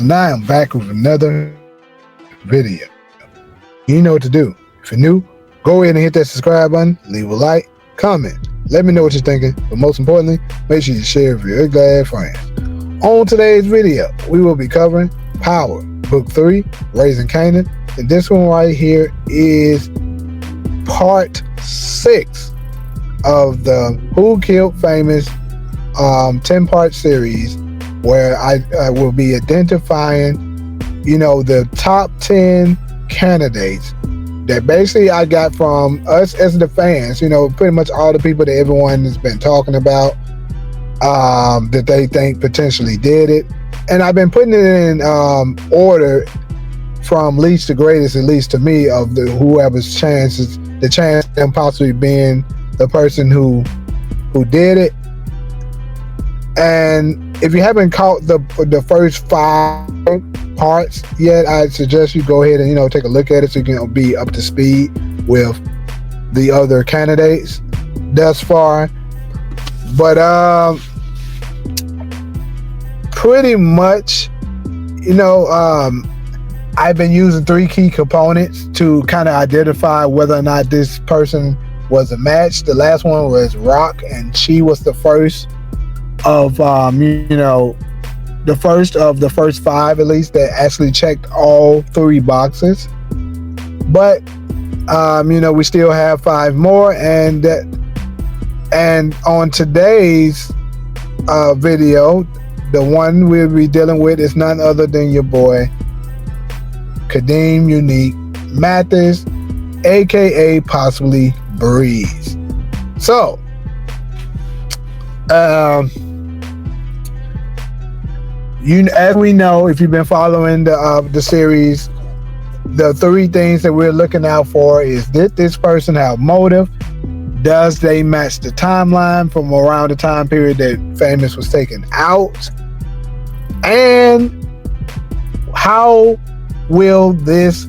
So now I'm back with another video. You know what to do. If you're new, go ahead and hit that subscribe button, leave a like, comment, let me know what you're thinking, but most importantly, make sure you share with your ugly ass friends. On today's video, we will be covering Power, Book 3, Raising Kanan, and this one right here is part 6 of the Who Killed Famous 10-part series, where I will be identifying, the top 10 candidates that basically I got from us as the fans, pretty much all the people that everyone has been talking about, that they think potentially did it. And I've been putting it in order from least to greatest, at least to me, of whoever's chance of them possibly being the person who did it. And if you haven't caught the first 5 parts yet, I suggest you go ahead and take a look at it so you can be up to speed with the other candidates thus far. But pretty much, I've been using 3 key components to kind of identify whether or not this person was a match. The last one was Rock, and she was the first of the first 5 at least that actually checked all 3 boxes. But we still have 5 more, and on today's video, the one we'll be dealing with is none other than your boy Kanan Unique Mathis, aka possibly Breeze. So as we know, if you've been following the series, the 3 things that we're looking out for is, did this person have motive? Does they match the timeline from around the time period that Famous was taken out? And how will this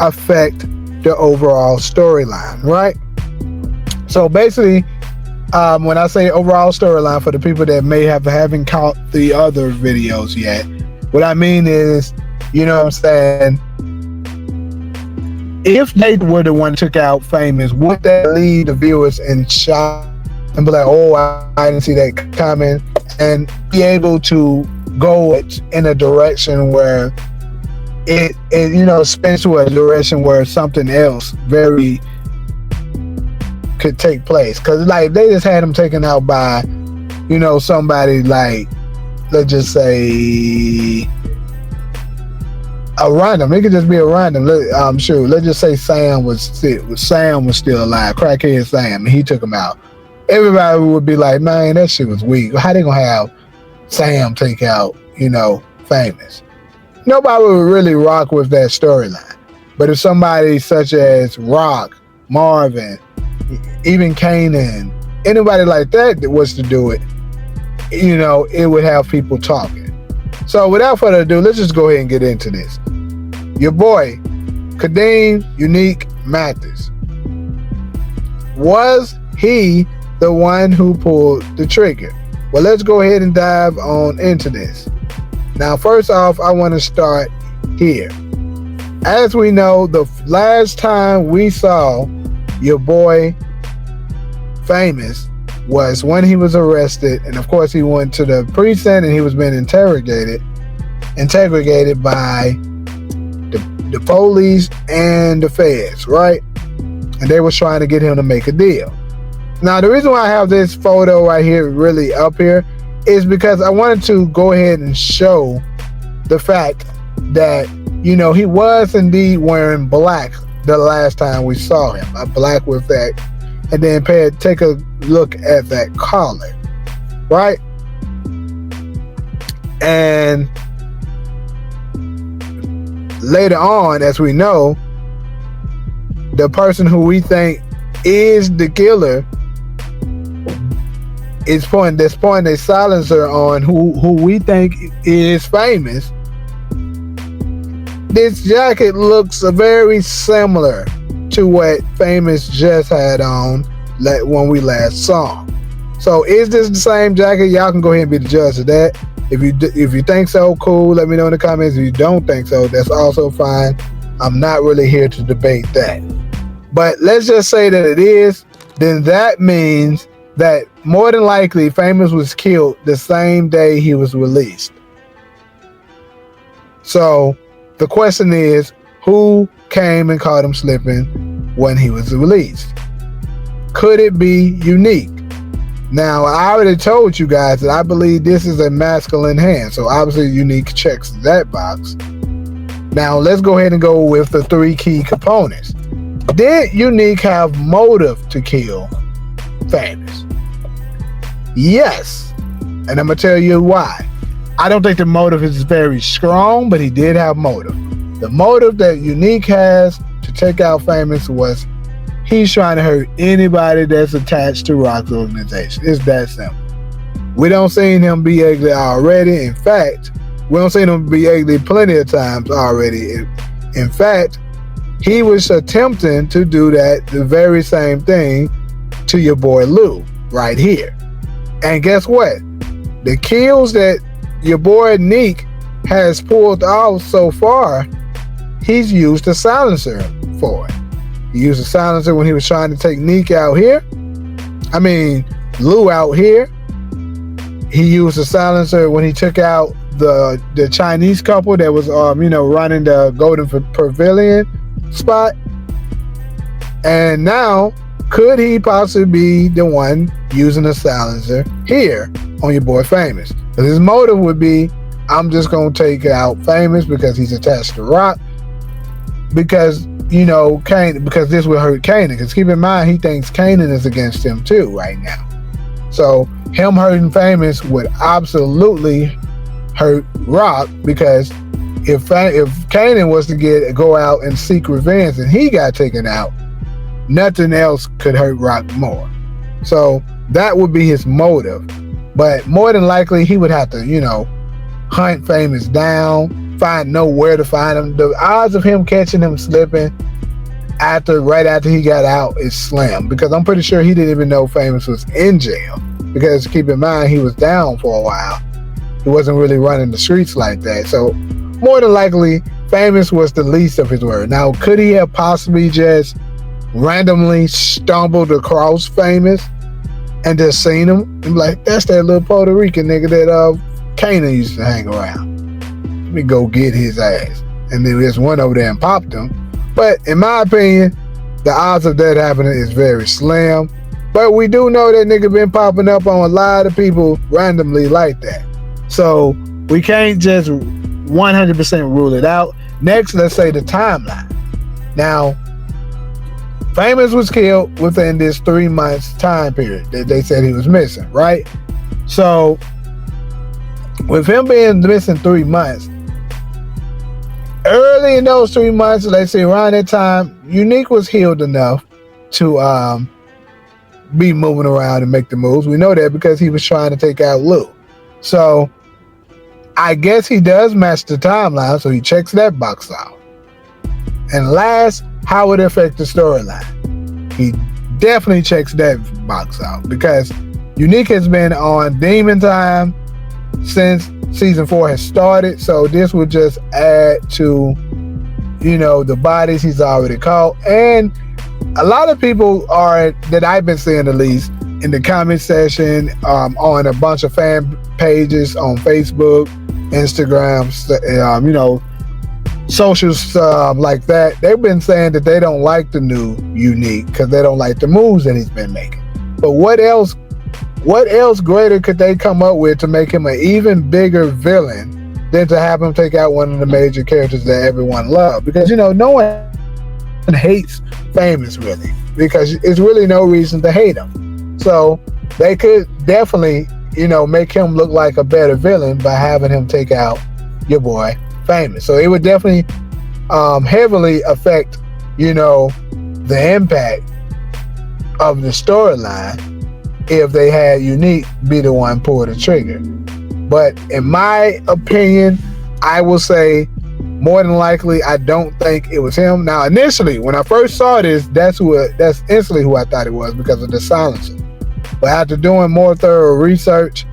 affect the overall storyline, right? So basically, when I say overall storyline, for the people that haven't caught the other videos yet, what I mean is, if they were the one who took out Famous, would that leave the viewers in shock and be like, oh, I didn't see that coming, and be able to go in a direction where it spins to a direction where something else very could take place? Because like, they just had him taken out by somebody like, let's just say a random. It could just be a random. Sure, let's just say Sam was still alive, crackhead Sam, and he took him out. Everybody would be like, man, that shit was weak. How they gonna have Sam take out Famous? Nobody would really rock with that storyline. But if somebody such as Rock, Marvin, even Kanan, anybody like that was to do it, it would have people talking. So without further ado, let's just go ahead and get into this. Your boy, Kanan Unique Mathis. Was he the one who pulled the trigger? Well, let's go ahead and dive on into this. Now, first off, I want to start here. As we know, the last time we saw your boy Famous was when he was arrested, and of course he went to the precinct and he was being interrogated by the police and the feds, right? And they was trying to get him to make a deal. Now, the reason why I have this photo right here really up here is because I wanted to go ahead and show the fact that he was indeed wearing black the last time we saw him, black with that, and then take a look at that collar, right? And later on, as we know, the person who we think is the killer is pointing a silencer on who we think is Famous. This jacket looks very similar to what Famous just had on when we last saw him. So is this the same jacket? Y'all can go ahead and be the judge of that. If you think so, cool. Let me know in the comments. If you don't think so, that's also fine. I'm not really here to debate that. But let's just say that it is. Then that means that more than likely, Famous was killed the same day he was released. So the question is, who came and caught him slipping when he was released? Could it be Unique? Now, I already told you guys that I believe this is a masculine hand, so obviously Unique checks that box. Now, let's go ahead and go with the 3 key components. Did Unique have motive to kill Famous? Yes, and I'm going to tell you why. I don't think the motive is very strong, but he did have motive. The motive that Unique has to take out Famous was he's trying to hurt anybody that's attached to Rock's organization. It's that simple. We don't see him be ugly already. In fact, we don't see him be ugly plenty of times already. In fact, he was attempting to do that, the very same thing to your boy Lou right here. And guess what? The kills that your boy Neek has pulled off so far, he's used a silencer for it. He used a silencer when he was trying to take Neek out here. Lou out here. He used a silencer when he took out the Chinese couple that was running the Golden Pavilion spot. And now, could he possibly be the one using a silencer here on your boy Famous? Because his motive would be, I'm just going to take out Famous because he's attached to Rock. Because, Kanan, because this would hurt Kanan. Because keep in mind, he thinks Kanan is against him too right now. So him hurting Famous would absolutely hurt Rock, because if Kanan was to go out and seek revenge and he got taken out, nothing else could hurt Rock more. So that would be his motive. But more than likely, he would have to, hunt Famous down, know where to find him. The odds of him catching him slipping right after he got out is slim, because I'm pretty sure he didn't even know Famous was in jail, because keep in mind, he was down for a while. He wasn't really running the streets like that. So more than likely, Famous was the least of his worries. Now, could he have possibly just randomly stumbled across Famous and just seen him and be like, that's that little Puerto Rican nigga that Kanan used to hang around. Let me go get his ass. And then there's one over there and popped him. But in my opinion, the odds of that happening is very slim. But we do know that nigga been popping up on a lot of people randomly like that. So we can't just 100% rule it out. Next, let's say the timeline. Now, Famous was killed within this 3 months time period that they said he was missing, right? So with him being missing 3 months, early in those 3 months, let's say around that time, Unique was healed enough to be moving around and make the moves. We know that because he was trying to take out Lou. So I guess he does match the timeline, so he checks that box out. And last, how would it affect the storyline? He definitely checks that box out, because Unique has been on Demon Time since season 4 has started. So this would just add to, the bodies he's already caught. And a lot of people that I've been seeing, at least in the comment section, on a bunch of fan pages on Facebook, Instagram, socials like that, they've been saying that they don't like the new Unique because they don't like the moves that he's been making. But what else greater could they come up with to make him an even bigger villain than to have him take out one of the major characters that everyone loves? Because no one hates Famous really, because it's really no reason to hate him. So they could definitely make him look like a better villain by having him take out your boy Famous. So it would definitely heavily affect the impact of the storyline if they had Unique be the one pull the trigger. But in my opinion, I will say more than likely, I don't think it was him. Now, initially, when I first saw this, that's instantly who I thought it was, because of the silencer. But after doing more thorough research,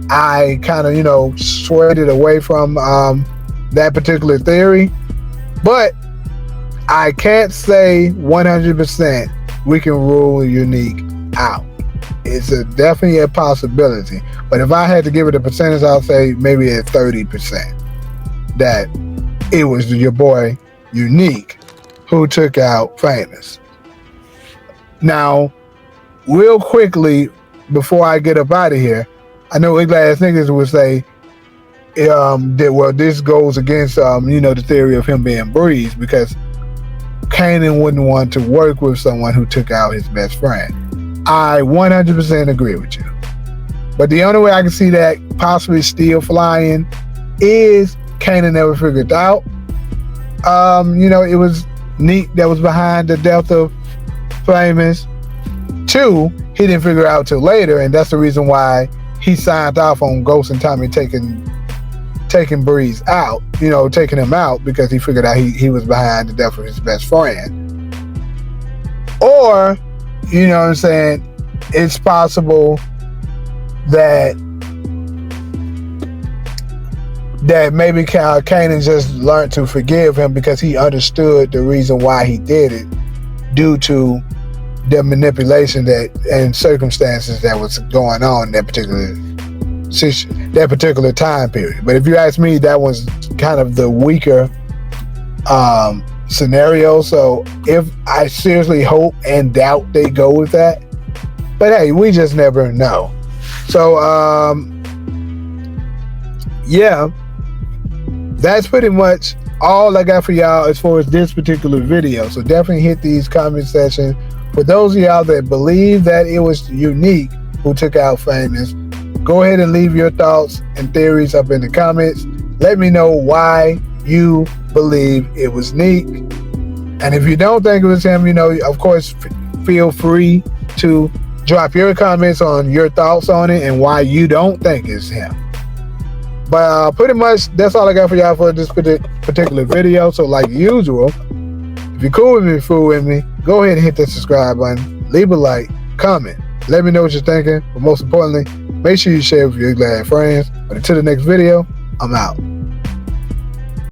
I kind of, you know, swayed it away from that particular theory. But I can't say 100% we can rule Unique out. It's definitely a possibility. But if I had to give it a percentage, I'll say maybe at 30% that it was your boy Unique who took out Famous. Now, real quickly, before I get up out of here, I know UglyAzzNiggas would say that, well, this goes against you know, the theory of him being Breeze, because Kanan wouldn't want to work with someone who took out his best friend. I 100% agree with you. But the only way I can see that possibly still flying is Kanan never figured out. You know, it was Neek that was behind the death of Famous. 2, he didn't figure out till later, and that's the reason why he signed off on Ghost and Tommy taking Breeze out, you know, taking him out, because he figured out he was behind the death of his best friend. Or, you know what I'm saying, it's possible that maybe Kanan just learned to forgive him because he understood the reason why he did it, due to the manipulation and circumstances that was going on in that particular time period. But if you ask me, that was kind of the weaker scenario. So if I seriously hope and doubt they go with that, but hey, we just never know. So yeah, that's pretty much all I got for y'all as far as this particular video. So definitely hit these comment sections. For those of y'all that believe that it was Unique who took out Famous, go ahead and leave your thoughts and theories up in the comments. Let me know why you believe it was Neek. And if you don't think it was him, you know, of course, feel free to drop your comments on your thoughts on it and why you don't think it's him. But pretty much that's all I got for y'all for this particular video. So like usual, if you're cool with me, fool with me, go ahead and hit that subscribe button, leave a like, comment, let me know what you're thinking. But most importantly, make sure you share with your ugly ass friends. But until the next video, I'm out.